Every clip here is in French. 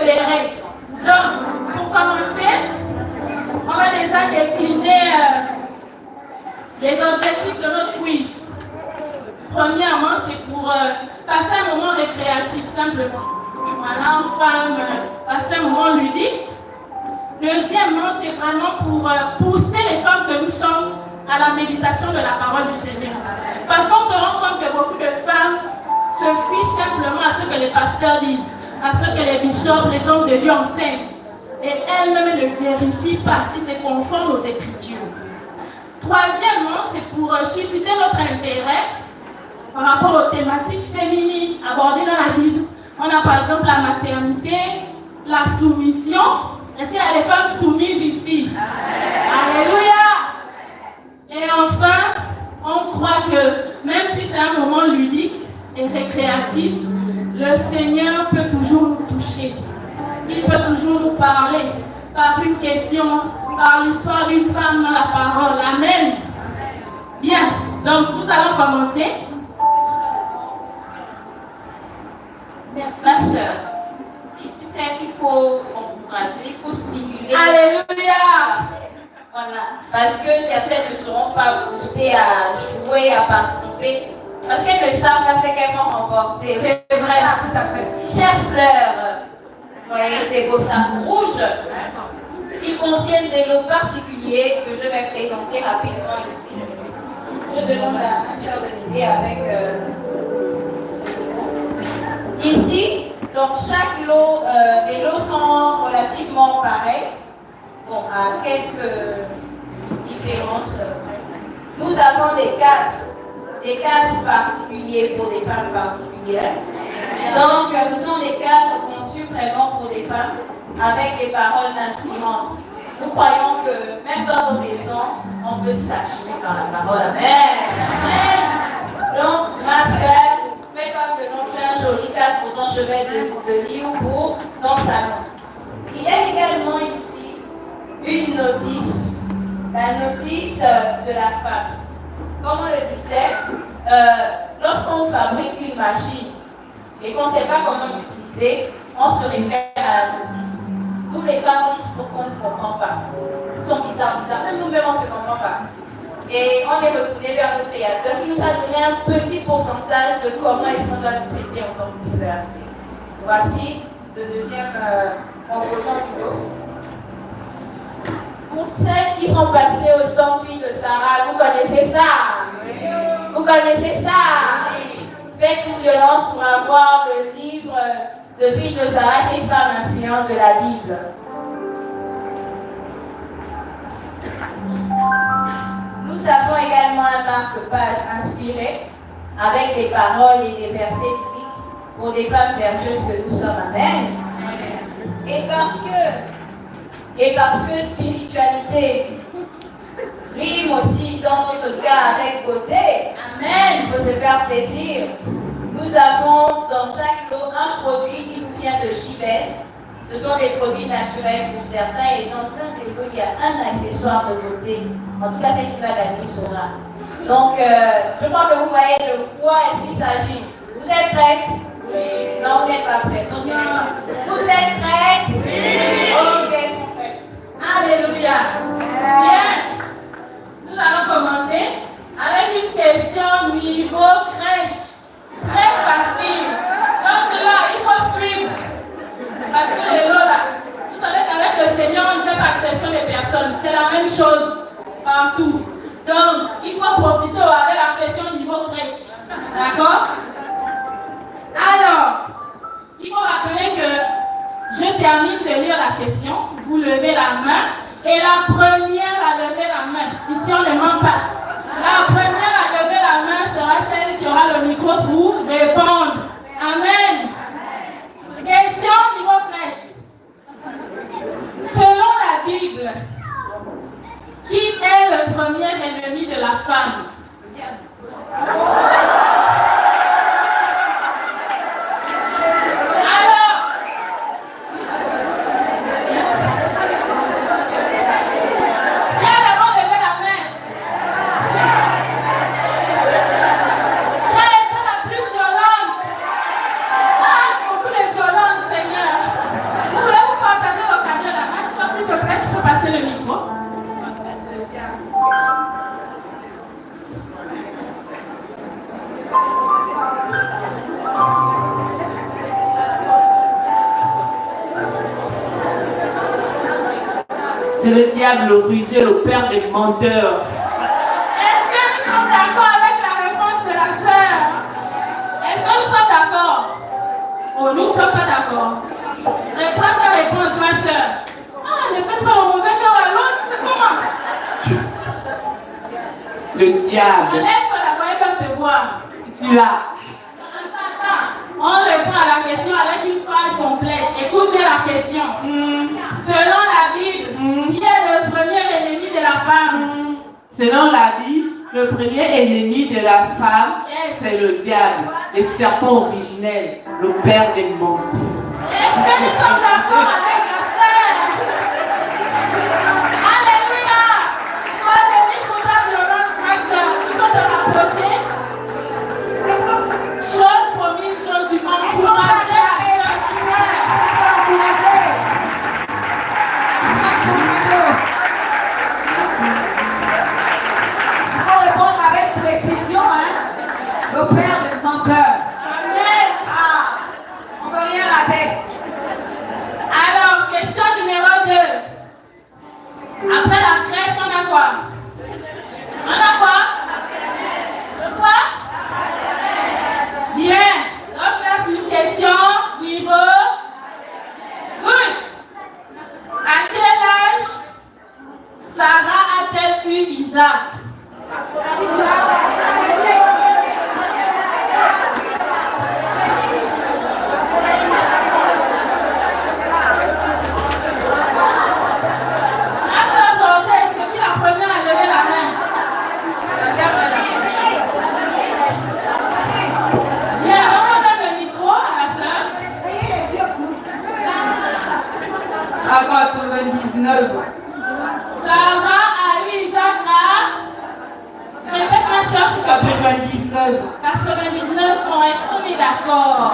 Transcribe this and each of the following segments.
libérer. Donc, pour commencer, on va déjà décliner les objectifs de notre quiz. Premièrement, c'est pour passer un moment récréatif, simplement. Voilà, entre femmes, passer un moment ludique. Deuxièmement, c'est vraiment pour pousser les femmes que nous sommes à la méditation de la parole du Seigneur. Parce qu'on se rend compte que beaucoup de femmes se fient simplement à ce que les pasteurs disent, à ce que les bishops, les hommes de Dieu enseignent. Et elles-mêmes ne vérifient pas si c'est conforme aux Écritures. Troisièmement, c'est pour susciter notre intérêt par rapport aux thématiques féminines abordées dans la Bible. On a par exemple la maternité, la soumission. Est-ce qu'il y a des femmes soumises ici? Alléluia! Et enfin, on croit que même si c'est un moment ludique et récréatif, le Seigneur peut toujours nous toucher. Il peut toujours nous parler par une question, par l'histoire d'une femme dans la parole. Amen. Bien, donc nous allons commencer. Merci. Ma soeur, tu sais qu'il faut encourager, il faut stimuler. Alléluia! Voilà, parce que certaines ne seront pas boostées à jouer, à participer, parce qu'elles ne savent pas ce qu'elles vont remporter. C'est vrai, tout à fait. Chère fleur, vous voyez ces beaux sacs rouges qui contiennent des lots particuliers que je vais présenter rapidement ici. Je demande à ma soeur de m'aider avec. Ici, donc chaque lot, les lots sont relativement pareils. Bon, à quelques différences. Nous avons des cadres particuliers pour des femmes particulières. Donc, ce sont des cadres conçus vraiment pour des femmes avec des paroles inspirantes. Nous croyons que même dans nos maisons, on peut s'acheter par la parole. Amen. Donc, ma sœur, fais comme de nous faire un joli cadre pour ton chevet de lit ou pour ton salon. Il y a également ici une notice, la notice de la femme. Comme on le disait, lorsqu'on fabrique une machine et qu'on ne sait pas comment l'utiliser, on se réfère à la notice. Nous les femmes, on dit pourquoi on ne comprend pas. Ils sont bizarres, même nous-mêmes on ne se comprend pas. Et on est retourné vers notre Créateur qui nous a donné un petit pourcentage de comment est-ce qu'on doit nous traiter en tant que fleurs. Voici le deuxième composant du lot. Pour celles qui sont passées au Stormfield de Sarah, vous connaissez ça? Vous connaissez ça? Faites-nous violence pour avoir le livre de Fille de Sarah, ces femmes influentes de la Bible. Nous avons également un marque-page inspiré avec des paroles et des versets bibliques pour des femmes vertueuses que nous sommes. Amen. Et parce que spiritualité rime aussi dans notre cas avec beauté. Amen. Il faut se faire plaisir. Nous avons dans chaque lot un produit qui nous vient de Chibet. Ce sont des produits naturels pour certains et dans un des lots, il y a un accessoire de beauté. En tout cas, c'est qui va gagner sera. Donc, je crois que vous voyez de quoi est-ce qu'il s'agit. Vous êtes prêtes? Oui. Non, vous n'êtes pas prêtes. Vous êtes prêtes? Oui. Ok, elles sont prêtes. Alléluia. Bien. Nous allons commencer avec une question niveau crèche. Très facile. Donc là, il faut suivre. Parce que les lots là, vous savez qu'avec le Seigneur, on ne fait pas exception des personnes. C'est la même chose partout. Donc, il faut profiter avec la question niveau crèche. D'accord? Alors, il faut rappeler que je termine de lire la question. Vous levez la main. Et la première à lever la main. Ici, on ne ment pas. La première à lever la main sera celle qui aura le micro pour répondre. Amen. Question niveau crèche. Selon la Bible, qui est le premier ennemi de la femme? Vous C'est le diable, le rusé, le père des menteurs. Est-ce que nous sommes d'accord avec la réponse de la sœur? Est-ce que nous sommes d'accord? Oh, nous ne sommes pas d'accord. Reprends ta réponse, ma sœur. Ah, ne faites pas le mauvais cœur à l'autre, c'est comment? Le diable. Enlève-toi la voix, ils peuvent te voir. Celui-là. Attends. On répond à la question avec une phrase complète. Écoute bien la question. Selon la Bible, qui est le premier ennemi de la femme? Selon la Bible, le premier ennemi de la femme, c'est le diable, le serpent originel, le père des menteurs. Est-ce que nous sommes d'accord avec la sœur? Alléluia! Sois béni pour ta violence, ma sœur. Tu peux te rapprocher? Chose promise, chose du monde. Encourager la sœur. Il faut répondre avec précision, hein? Le père des menteurs. Amen. Ah, on ne veut rien rater. Alors, question numéro 2. Après la crèche, on a quoi? On a quoi? Le quoi? Bien. Donc là, c'est une question niveau. Good. À quel âge Sarah a-t-elle eu Isaac? Ma soeur Georgette, c'est qui la première à lever la main? Regarde là. Bien, on donne le micro à la soeur. À 99. Sarah a eu Isaac à... Répète ma soeur, c'est 99. 99 ans, est-ce qu'on est d'accord?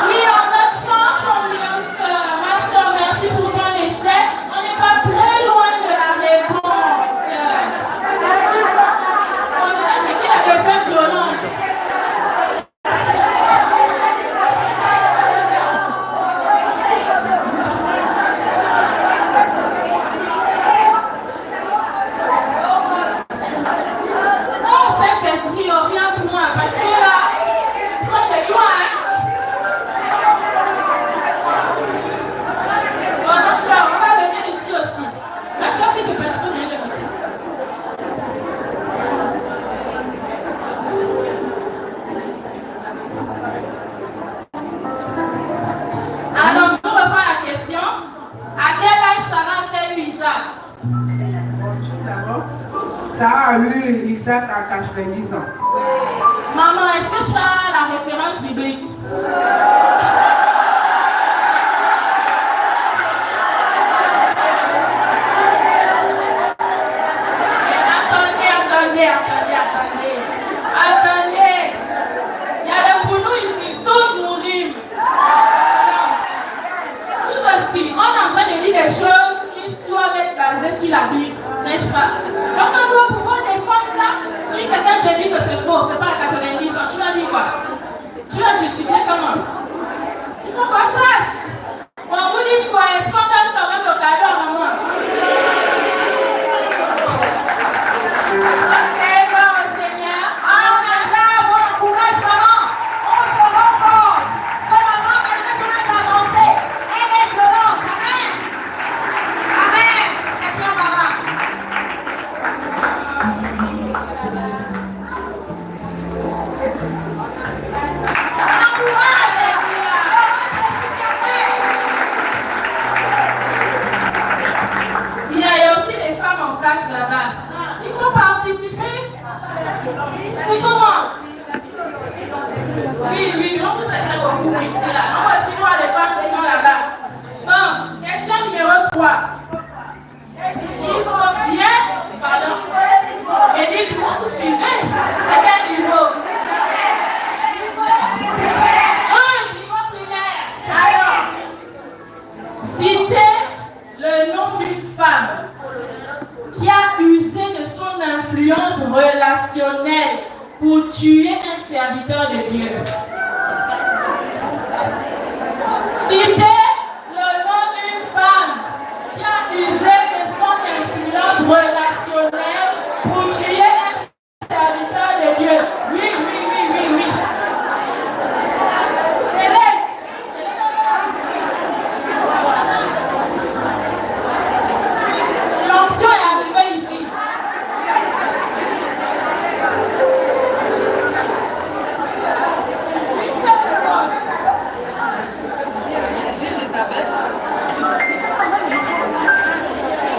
Oui, on note fort combien de sœurs. Ma soeur, merci pour ton essai. On n'est pas très loin de la réponse. C'est qui la deuxième violente? Non, Saint-Esprit, oriente-moi, parce que là, prends de toi, hein. Bon, ma soeur, on va venir ici aussi. Ma soeur, s'il te plaît, tu peux venir le micro. Alors, je reprends la question. À quel âge Sarah a-t-elle eu Isaac? Sarah a eu Isaac à 90 ans. Maman, est-ce que tu as la référence biblique? Attendez. Il y a des boulons ici, sans mourir. Nous aussi, on est en train de lire des choses qui doivent être basées sur la Bible, n'est-ce pas? Donc on doit pouvoir défendre ça. Si quelqu'un te dit que c'est faux, c'est pas à 90 ans, tu vas dire quoi? Tu vas justifier comment? Il faut qu'on sache. Bon, vous dites quoi? Est-ce qu'on donne quand même le cadeau à maman? Ok, gloire au Seigneur. Ah, on acclame, on encourage maman. On se rend compte que maman, malgré son âge avancé, elle est violente. Amen. Amen. Question maman. On encourage. Il y a aussi des femmes en face là-bas. Il faut participer. C'est comment? Oui, on vous a beaucoup ici là. On va aussi voir les femmes qui sont là-bas. Bon, question numéro 3. Il faut bien, pardon, et dites-moi, vous suivez. C'est quel niveau? Niveau primaire. Alors, citez le nom d'une femme qui a usé de son influence relationnelle pour tuer un serviteur de Dieu. Citez le nom d'une femme qui a usé de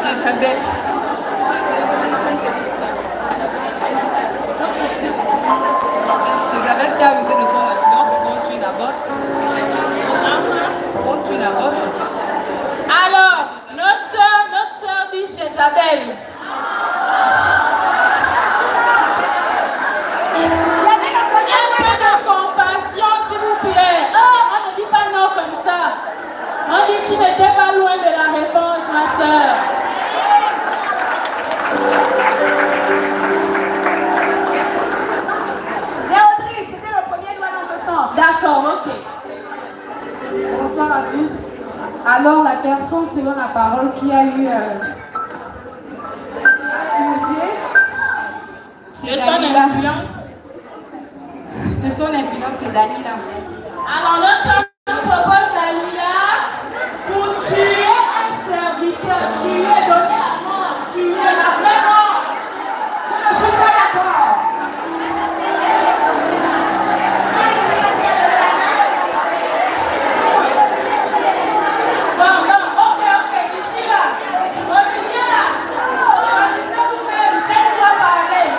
Jézabel. Jézabel qui a abusé de son influence contre une aborte. Contre une aborte. Alors, notre soeur dit Jézabel. Un peu de compassion, s'il vous plaît. Oh, on ne dit pas non comme ça. On dit tu n'étais pas loin de la réponse, ma soeur. Léodrice, c'était le premier doigt dans ce sens. D'accord, ok. Bonsoir à tous. Alors, la personne, selon la parole, qui a eu De son influence. De son influence, c'est Dalila. Alors, notre soeur nous propose Dalila pour tuer un serviteur, tuer, donner la mort, tuer la vraie mort. Je ne suis pas d'accord. Bon, ok, d'ici là. Revenez là. Choisissez vous-même, c'est quoi parler.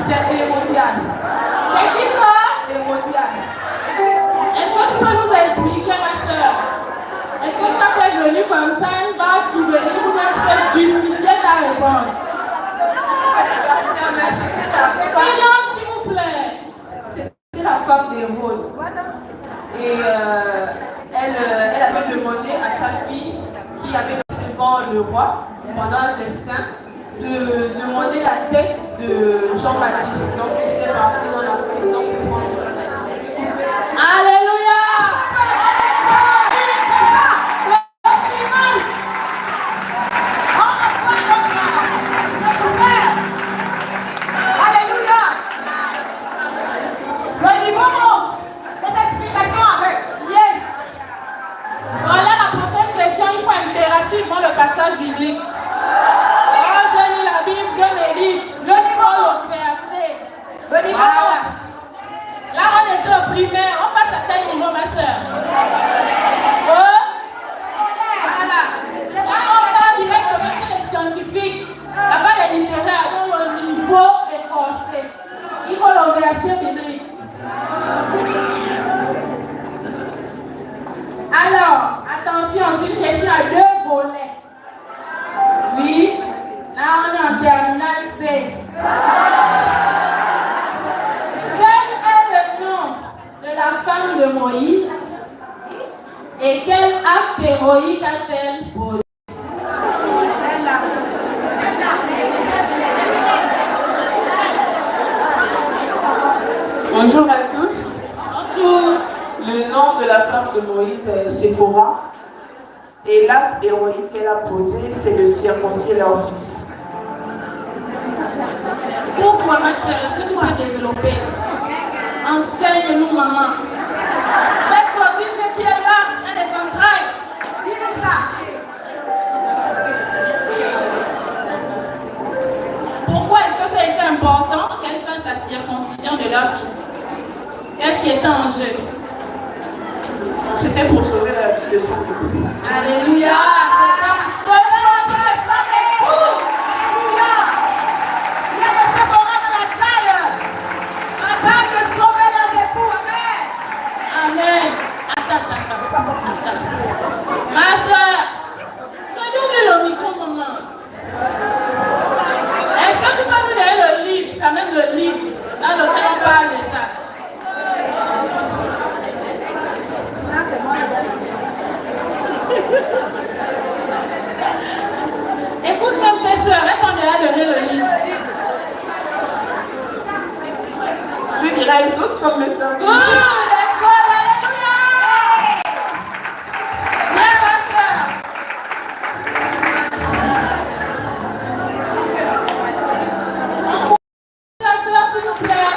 C'est Hérodias. C'est qui ça? Hérodias. Est-ce que tu peux nous expliquer, ma soeur? Est-ce que ça t'est venu comme ça, une vague souvenir ou bien tu peux justifier ta réponse? Silence, s'il vous plaît. C'était la femme d'Hérode. Et elle avait demandé à sa fille, qui avait devant le roi, pendant un festin, de demander la tête de Jean-Baptiste. Donc, il était parti dans la prison pour prendre sa tête. Alléluia. Alléluia. Le niveau monte. Les explications avec. Yes. Voilà la prochaine question, il faut impérativement le passage biblique. Oh, je lis la Bible, je médite. Le niveau au verset. Le niveau Voilà. monte. Là, on est au primaire. On passe à quel niveau, ma soeur? Oh. Voilà. Là, on va directement chez les scientifiques. Là-bas, les littéraires, donc le niveau est corsé. Il faut le verset biblique. Alors, attention, c'est une question à deux volets. Oui, là on est en terminale C. Quel est le nom de la femme de Moïse et quel acte héroïque a-t-elle posé? Bonjour à tous. Bonjour. Le nom de la femme de Moïse est Séphora. Et l'acte héroïque qu'elle a posé, c'est de circoncire leur fils. Pourquoi, ma soeur? Est-ce que tu vas développer? Enseigne-nous, maman. Fais sortir ce qui est là, dans les entrailles. Dis-nous ça. Pourquoi est-ce que ça a été important qu'elle fasse la circoncision de leur fils? Qu'est-ce qui était en jeu? C'était pour sauver la vie de son bébé. Alléluia! C'est un sauver la vie de son époux! Alléluia. Il y a des Séphora dans la salle. Capable de sauver leurs époux. Amen. Amen. Attends. Ma soeur, redonne le micro, maman. Est-ce que tu peux nous donner le livre, quand même le livre, dans lequel on parle de ça? Écoute même tes soeurs, elles t'ont déjà donné le livre. Tu diras les autres comme les sœurs. Good, excellent, alléluia! Viens, ma soeur. La soeur, s'il vous plaît.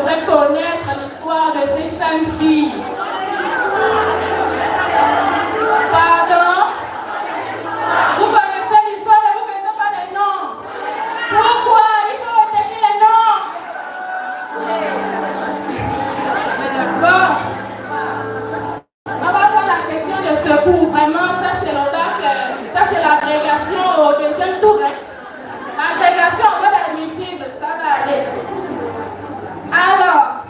devrait connaître l'histoire de ces 5 filles. Pardon? Vous connaissez l'histoire, mais vous ne connaissez pas les noms. Pourquoi? Il faut retenir les noms. Bon. On va voir la question de secours. Vraiment, ça c'est l'ODAC, ça c'est l'agrégation au 2e tour. L'agrégation, on va l'admissible, ça va aller. Alors,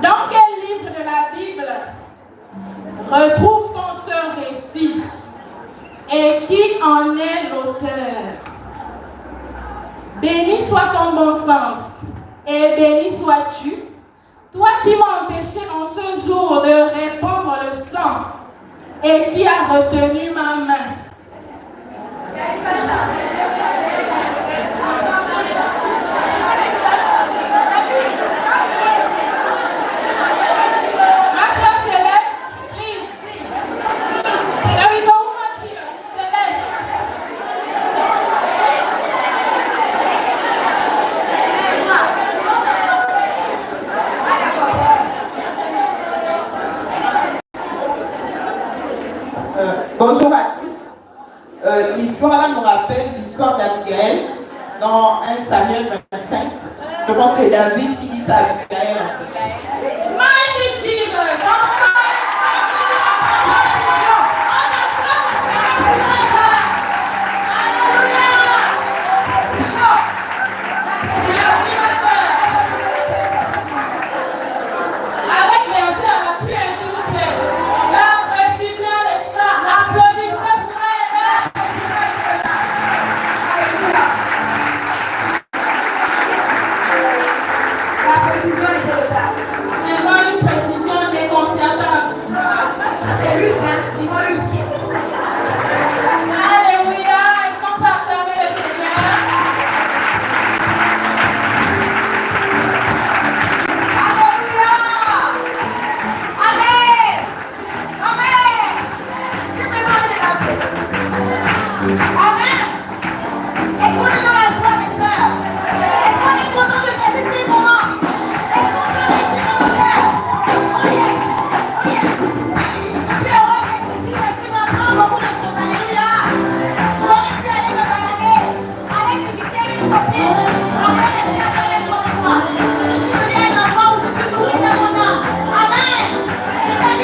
dans quel livre de la Bible retrouve-t-on ce récit et qui en est l'auteur? Béni soit ton bon sens et béni sois-tu, toi qui m'as empêché en ce jour de répandre le sang et qui a retenu ma main. Bonjour à tous. L'histoire là me rappelle l'histoire d'Abigail dans 1 Samuel 25. Je pense que c'est David qui dit ça à Abigail.